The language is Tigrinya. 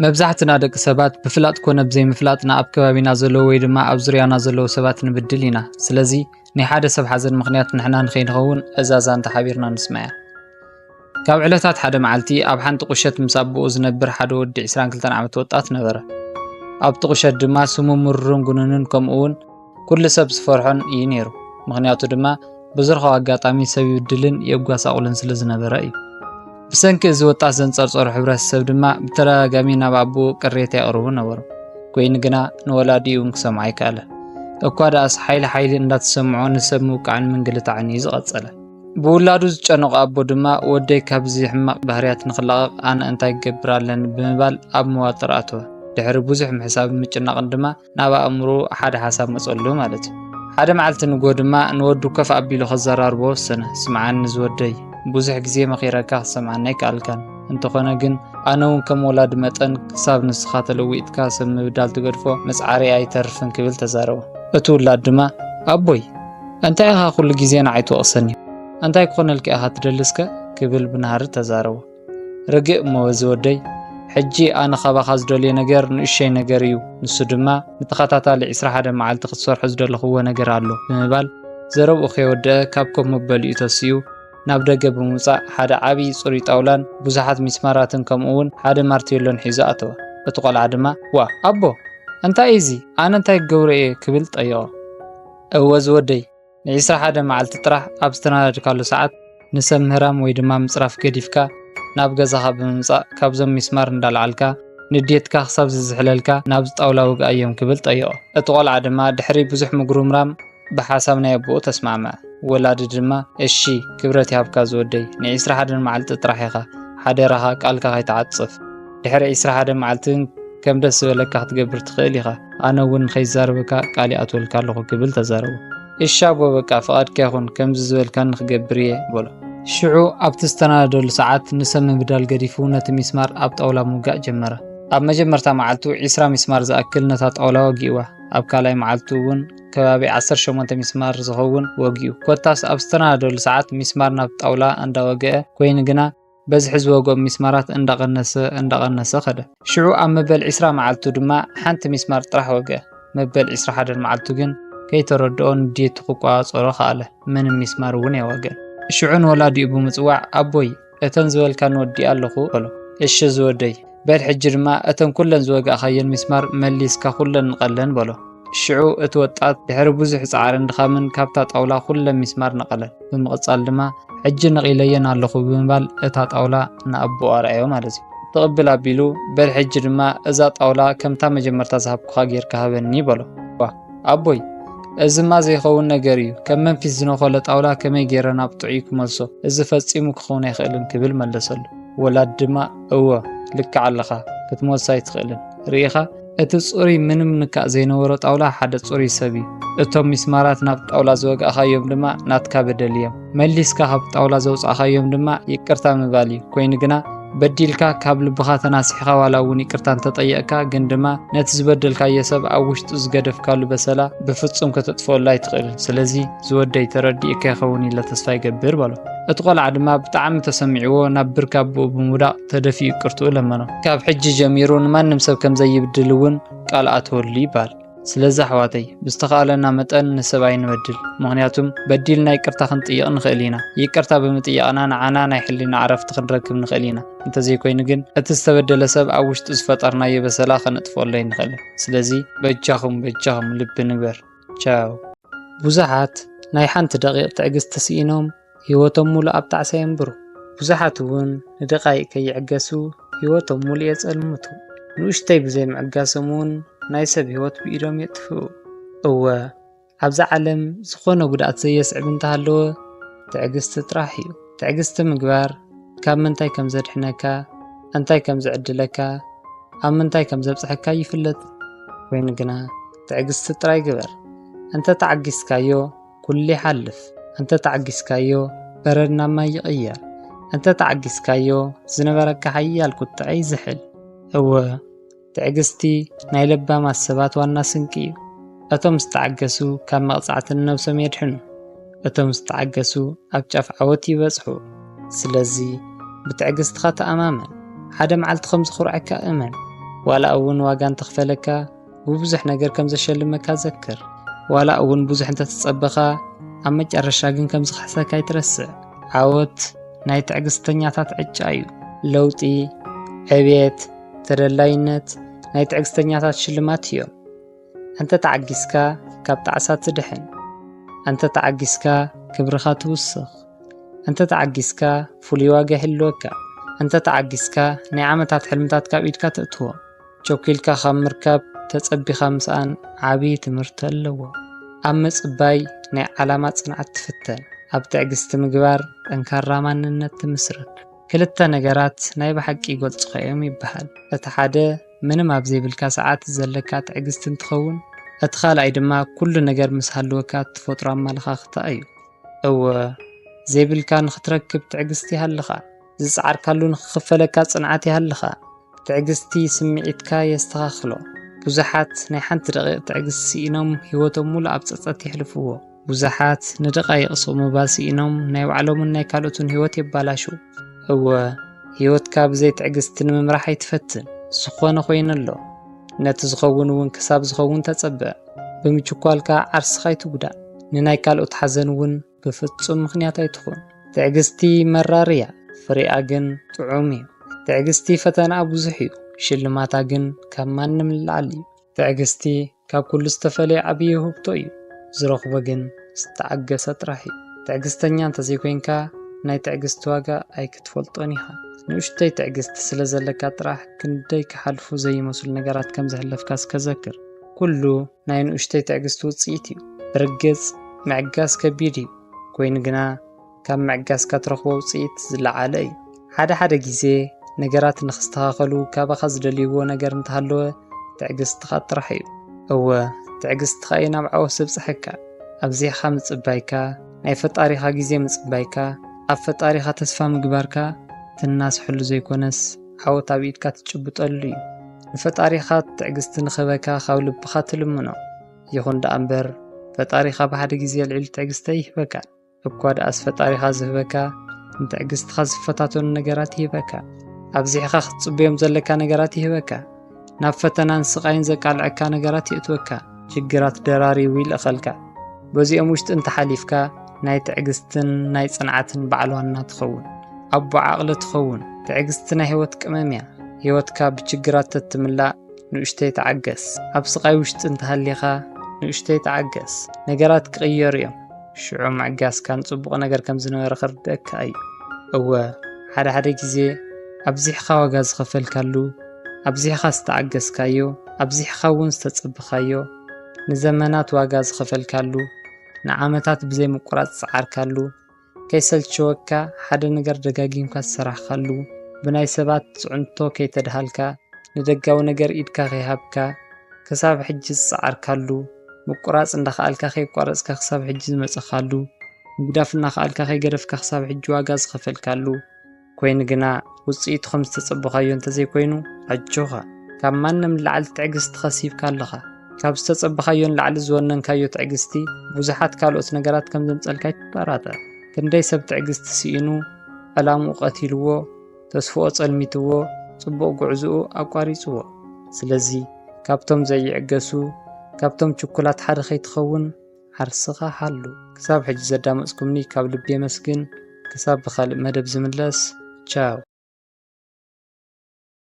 መብዛሕትና ደቂ ሰባት ብፍላጥ ኮነ ብዘይ ምፍላጥና ኣብ ከባቢና ዘለዎ ወይ ድማ ኣብ ዙርያና ዘለዎ ሰባት ንብድል ኢና። ስለዚ ናይ ሓደ ሰብ ሓዘን ምኽንያት ንሕና ንኸይንኸውን እዛ ዛንታ ሓቢርና ንስማያ። ካብ ዕለታት ሓደ መዓልቲ ኣብ ሓንቲ ቁሸት ምስ ኣቦኡ ዝነብር ሓደ ወዲ 22 ዓመት ወጣት ነበረ። ኣብቲ ቁሸት ድማ ስሙ ምሩርን ጉንንን ከምኡውን ኩሉ ሰብ ዝፈርሖን እዩ ነይሩ። ምኽንያቱ ድማ ብዝረኸቦ ኣጋጣሚ ሰብ ይብድልን የጓሳቑልን ስለ ዝነበረ እዩ። ብሰንኪ እዚ ወጣት ዘንጸርጸሩ ሕብረተሰብ ድማ ብተደጋጋሚ ናብ ኣቦኡ ቅሬታ የቕርቡ ነበሩ። ኮይኑ ግና ንወላዲኡ እውን ክሰምዖ ኣይከኣለ። እኳ ዳኣስ ሓይሊ እንዳተሰምዖ ንሰብ ምውቃዕን ምንግልታዕን እዩ ዝቐጸለ። ብውላዱ ዝጨነቑ ኣቦ ድማ ወደይ ካብዚ ሕማቕ ባህርያት ንኽላቐቕ ኣነ እንታይ ክገብር ኣለኒ ብምባል ኣብ መዋጥር ኣተወ። ድሕሪ ብዙሕ ምሕሳብ ምጭናቕን ድማ ናብ ኣእምሮ ሓደ ሓሳብ መጸሉ ማለት እዩ። ሓደ መዓልቲ ንጎ ድማ ንወዱ ከፍ ኣቢሉ ክዘራርቦ ወሰነ። ስምዓኒ ዝወደይ ብዙሕ ግዜ መኺረካ ክሰምዓና ኣይከኣልካን። እንተኾነ ግን ኣነ እውን ከም ወላዲ መጠን ክሳብ ንስኻ ተለዊጥካ ሰብ ምብዳል ትገድፎ መፅዓሪ ኣይተርፍን ክብል ተዛረበ። እቲ ውላድ ድማ ኣቦይ እንታይ ኢኻ ኩሉ ግዜ ንዓይ ትወቕሰኒ? እንታይ ክኾነልካ ኢኻ ትደልስከ? ክብል ብናሃሪ ተዛረበ። ርግእ እሞ ዝወደይ ሕጂ ኣነ ኻባኻ ዝደልዮ ነገር ንእሸይ ነገር እዩ፣ ንሱ ድማ ንተኸታታሊ 21 መዓልቲ ክትሰርሖ ዝደለኽዎ ነገር ኣሎ ብምባል ዘረብኡ ከይወድአ ካብ ኮፍ መበሊኡ ተሲኡ ናብ ደገ ብምውፃእ ሓደ ዓብይ ጽሩይ ጣውላን ብዙሓት ሚስማራትን ከምኡውን ሓደ ማርቴሎን ሒዙ ኣተወ። እቲ ቆልዓ ድማ ዋ ኣቦ እንታይ እዚ ኣነ እንታይ ክገብሮ እየ ክብል ጠየቐ። እወ ዝወደይ ን21 መዓልቲ ጥራሕ ኣብ ዝተናደድካሉ ሰዓት ንሰብ ምህራም ወይ ድማ ምፅራፍ ገዲፍካ ናብ ገዛኻ ብምምፃእ ካብዞም ሚስማር እንዳልዓልካ ንዴትካ ክሳብ ዝዝሕለልካ ናብ ጣውላ ውግኣ እዮም ክብል ጠየቐ። እቲ ቆልዓ ድማ ድሕሪ ብዙሕ ምጉርምራም ብሓሳብ ናይ ኣቦኡ ተስማዕመዐ። ወላዲ ድማ እሺ ክብረት ይሃብካ ዝወደይ ን21 መዓልቲ ጥራሕ ኢኻ ሓደራኻ ቃልካ ከይተዓፅፍ ድሕሪ 21 መዓልትን ከም ደስ ዝበለካ ክትገብር ትኽእል ኢኻ ኣነ እውን ንኸይዛረበካ ቃል ኣትወልካ ኣለኹ ክብል ተዛረቡ። እሺ ኣቦ በቃ ፍቓድካ ይኹን ከምዚ ዝበልካ ንክገብር እየ በሎ። ሽዑ ኣብቲ ዝተናደደሉ ሰዓት ንሰብ ምብዳል ገዲፉ ነቲ ሚስማር ኣብ ጣውላ ምውጋእ ጀመረ። ኣብ መጀመርታ መዓልቱ 20 ሚስማር ዝኣክል ነታ ጣውላ ወጊእዋ። ኣብ ካልኣይ መዓልቱ እውን ከባቢ 18 ሚስማር ዝኸውን ወጊኡ። ኮታስ ኣብ ዝተናደደሉ ሰዓት ሚስማር ናብ ጣውላ እንዳወግአ ኮይኑ ግና በዝሒ ዝወግኦም ሚስማራት እንዳቐነሰ ኸደ። ሽዑ ኣብ መበል 20 መዓልቱ ድማ ሓንቲ ሚስማር ጥራሕ ወግአ። መበል 21 መዓልቱ ግን ከይተረድኦ ንዴቱ ክቋፀሮ ኸኣለ። ምንም ሚስማር እውን የወግአ። ሽዑ ንወላዲኡ ብምፅዋዕ ኣቦይ እተን ዝበልካ ንወዲእ ኣለኹ በሎ። እሺ ዝወደይ በል ሕጂ ድማ እተን ኩለን ዝወግእኻየን ሚስማር መሊስካ ኩለን ንቐለን በሎ። ሽዑ እቲ ወጣት ድሕሪ ብዙሕ ፃዕርን ድኻምን ካብታ ጣውላ ኩለን ሚስማር ነቐለን። ብምቕፃል ድማ ሕጂ ነቒለየን ኣለኹ ብምባል እታ ጣውላ ንኣቦኡ ኣርኣዮ ማለት እዩ። ተቕብል ኣቢሉ በል ሕጂ ድማ እዛ ጣውላ ከምታ መጀመርታ ዝሃብኩኻ ጌርካ ሃበኒ በሎ። ኣቦይ እዚማ ዘይኸውን ነገር እዩ፣ ከም መንፊስ ዝነኾለ ጣውላ ከመይ ጌረ ናብ ጥዑይ ክመልሶ እዚ ፈፂሙ ክኸውን ኣይኽእልን ክብል መለሰሉ። ወላድ ድማ እወ ልክዕ ኣለኻ ክትመልሶ ኣይትኽእልን፣ ርኢኻ እቲ ጽሩይ ምንም ንካእ ዘይነበሮ ጣውላ ሓደ ጽሩይ ሰብ እዩ። እቶም ሚስማራት ናብ ጣውላ ዝወግእኻዮም ድማ ናትካ በደል እዮም። መሊስካ ካብ ጣውላ ዘውፅእኻዮም ድማ ይቅርታ ምባል እዩ። ኮይኑ ግና በዲልካ ካብ ልብኻ ተናሲሕኻ ዋላ እውን ይቅርታ እንተጠየቕካ ግን ድማ ነቲ ዝበደልካዮ ሰብ ኣብ ውሽጡ ዝገደፍካሉ በሰላ ብፍጹም ከተጥፍአሉ ኣይትኽእልን። ስለዚ ዝወደይ ተረዲእካ ይኸውን ኢለ ተስፋ ይገብር በሎ። እቲ ቆልዓ ድማ ብጣዕሚ ተሰሚዕዎ ናብ ብርካ ኣቦኡ ብምውዳቕ ተደፊኡ ይቅርትኡ ለመኖ። ካብ ሕጂ ጀሚሩ ንማንም ሰብ ከም ዘይብድል እውን ቃል ኣትወሉ ይባል። ስለዚ ኣሕዋተይ ብዝተኻእለና መጠን ንሰብ ኣይንበድል። ምክንያቱም በዲልና ይቅርታ ክንጥይቕ ንኽእል ኢና። ይቅርታ ብምጥያቕና ንዓና ናይ ሕሊና ዓረፍቲ ክንረክብ ንኽእል ኢና። እንተዘይኮይኑ ግን እቲ ዝተበደለ ሰብ ኣብ ውሽጡ ዝፈጠርናዮ በሰላ ከነጥፍአሉ ኣይንኽእልን። ስለዚ በጃኹም ልቢ ንግበር። ቻው። ብዙሓት ናይ ሓንቲ ደቂቕ ትዕግስቲ ተስኢኖም ህይወቶም ሙሉእ ኣብ ጣዕሳ የንብሩ። ብዙሓት እውን ንደቃይቅ ከይዕገሱ ህይወቶም ሙሉእ የጸልምቱ። ንኡሽተይ ብዘይ ምዕጋሶም እውን ናይ ሰብ ህይወት ብኢዶም የጥፍኡ። እወ ኣብዛ ዓለም ዝኾነ ጉድኣት ዘየስዕብ እንተሃለወ ትዕግስቲ ጥራሕ እዩ። ትዕግስቲ ምግባር ካብ ምንታይ ከም ዘድሕነካ፣ እንታይ ከም ዘዕድለካ፣ ኣብ ምንታይ ከም ዘብፅሐካ ይፍለጥ። ኮይኑ ግና ትዕግስቲ ጥራይ ግበር። እንተ ተዓጊስካዮ ኩሉ ይሓልፍ። እንተ ተዓጊስካዮ በረድ ናብ ማይ ይቕየር። እንተ ተዓጊስካዮ ዝነበረካ ሓያል ቁጥዐ ይዝሕል። እወ ትዕግስቲ ናይ ለባማት ሰባት ዋና ስንቂ እዩ። እቶም ዝተዓገሱ ካብ መቕፃዕትን ነብሶም የድሕኑ። እቶም ዝተዓገሱ ኣብ ጫፍ ዓወት ይበጽሑ። ስለዚ ብትዕግስትኻ ተኣማመን። ሓደ መዓልቲ ከም ዝኽርዓካ እመን። ولا أون واجان تخفلك وبزح نجر كم زشلمك ذكر ولا أون بزح أنت تتصبخا أما جرشاجن كم زخسك يترسع عوت ناي تعجزتنياتات عجايو لوطي عبيت ترلاينت ناي تعجزتنياتات شلمات يوم أنت تعجزكا كاب تعسات تدحن أنت تعجزكا كبرخا توسخ أنت تعجزكا فولي واجه اللوكا أنت تعجزكا نعمتات حلمتات كاب إيدكا تأتوا جوكيلكا خمركاب تتصبي خمسان عبي تمرت اللوا أما صباي ناي علامات صنعت تفتن أب تعجزت مقبار أنكار رامان النت تمسرك كلتا نجارات ناي بحق يقول تخيم يبهال أتحادى من ما بزي بالكاسعات زلكات عجزت تخون أتخال عيدما كل نجار مسهلوكات فترة مالخاختا أيو أو زي بالكان ختركب تعجزتي هاللخا زسعر كالون خفلكات صنعتي هاللخا تعجزتي سمعتكا يستخاخلو بزحات ناي حنت دقيق تعجزتي إنهم هيوتهم مولا أبسطات يحلفوه بزحات ندقايق صوم باسي إنهم ناي وعلوم ناي كالوتون هيوت يبالاشو أو هيوتكا بزي تعجزتن ممراح يتفتن سخوان خوين اللو نتزخون وانكساب زخون تتصبع بمجوكوالكا عرس خايتو بدا نناي كالو تحزن ون بفتصم مخنياتا يتخون تعجزتي مراريا فريقاقن تعومي تعجزتي فتانا أبو زحيو شلماتاقن كمان نملالي تعجزتي كاب كل استفالي عبيه بطويو زرخبقن استعجزت راحي تعجزتني انت زيكوينكا ناي تعجزت واقع اي كتفلطونيها نوشتي تعجزت سلازلكا طراح كندي كحالفو زي مسؤول نقرات كم زهلفكاس كذكر كله ناي نوشتي تعجزت وصيتيو برقز معقاس كبيريو كوين قنا كم معقاس كترخو وصيت زلعالي حدا جيزي نقرات نخستهاخلو كابا خز دليوو نقر انتهالو تعجزت خاطرحيو أو تعجزت خاينا معو سبصحكا أبزي خامس بايكا ناي فطاريخا جيزي مصبايكا أب فطاريخا تسفا مقباركا تناس حلو زي كونس حاو تابيدكا تشبطلو فطاريخا تعجزت نخبكا خاول بخا تلمنو يخون دا أمبر فطاريخا بحد جيزي العيل تعجزتا يهبكا بكواد أس فطاريخا زهبكا نتعجزت خاز فتاتون نقرات يهبكا أبزي خا ختصبيهم زلكا نقرات يهبكا ናብ ፈተናን ስቃይን ዘቃልዕካ ነገራት ይእትወካ ችግራት ደራሪ ዊል እኸልካ በዚኦም ውሽጥ እንተሓሊፍካ ናይ ትዕግስትን ናይ ጽንዓትን ባዕልዋና ትኸውን ኣቦ ዓቕሊ ትኸውን ትዕግስት ናይ ህይወት ቅመምያ ህይወትካ ብችግራት ተትምላእ ንኡሽተይ ተዓገስ ኣብ ስቃይ ውሽጥ እንተሃሊኻ ንኡሽተይ ተዓገስ ነገራት ክቕየሩ እዮም ሽዑ ማዕጋስካን ጽቡቕ ነገር ከም ዝነበረ ክርድአካ እዩ እወ ሓደ ግዜ ኣብዚሕኻ ዋጋ ዝኸፈልካሉ أبزيحا استعجز كايو أبزيحا ون استتصبخايو نزمانات واجا زخفل كالو نعامتات بزي مقرات سعر كالو كيسل شوكا حدا نقر دقاقين كالسراح خالو بناي سبات سعنتو كي تدهالكا ندقاو نقر إيدكا غيهابكا كساب حجز سعر كالو مقرات اندخالكا خي قرص كخساب حجز مسخالو مقداف اندخالكا خي قرفكا خساب حج واجا زخفل كالو كوين قنا وصيت خمس تصبخايو انت زي كوينو أجوها كمان لعل تعجزت خسيف كاللها كاب ستصبخايو لعل زونن كايو تعجزتي بوزحات كالوت نقرات كم زمصلكاي طراتا كندي سب تعجزت سينو ألام قتيلو تسفو صلميتو صبو غعزو أقاريصو سلازي كابتم زي يعجسو كابتم شوكولات حدا خيتخون عرسخا حلو كساب حج زدامسكمني كاب لبي مسكن كساب بخالق مدب زملس تشاو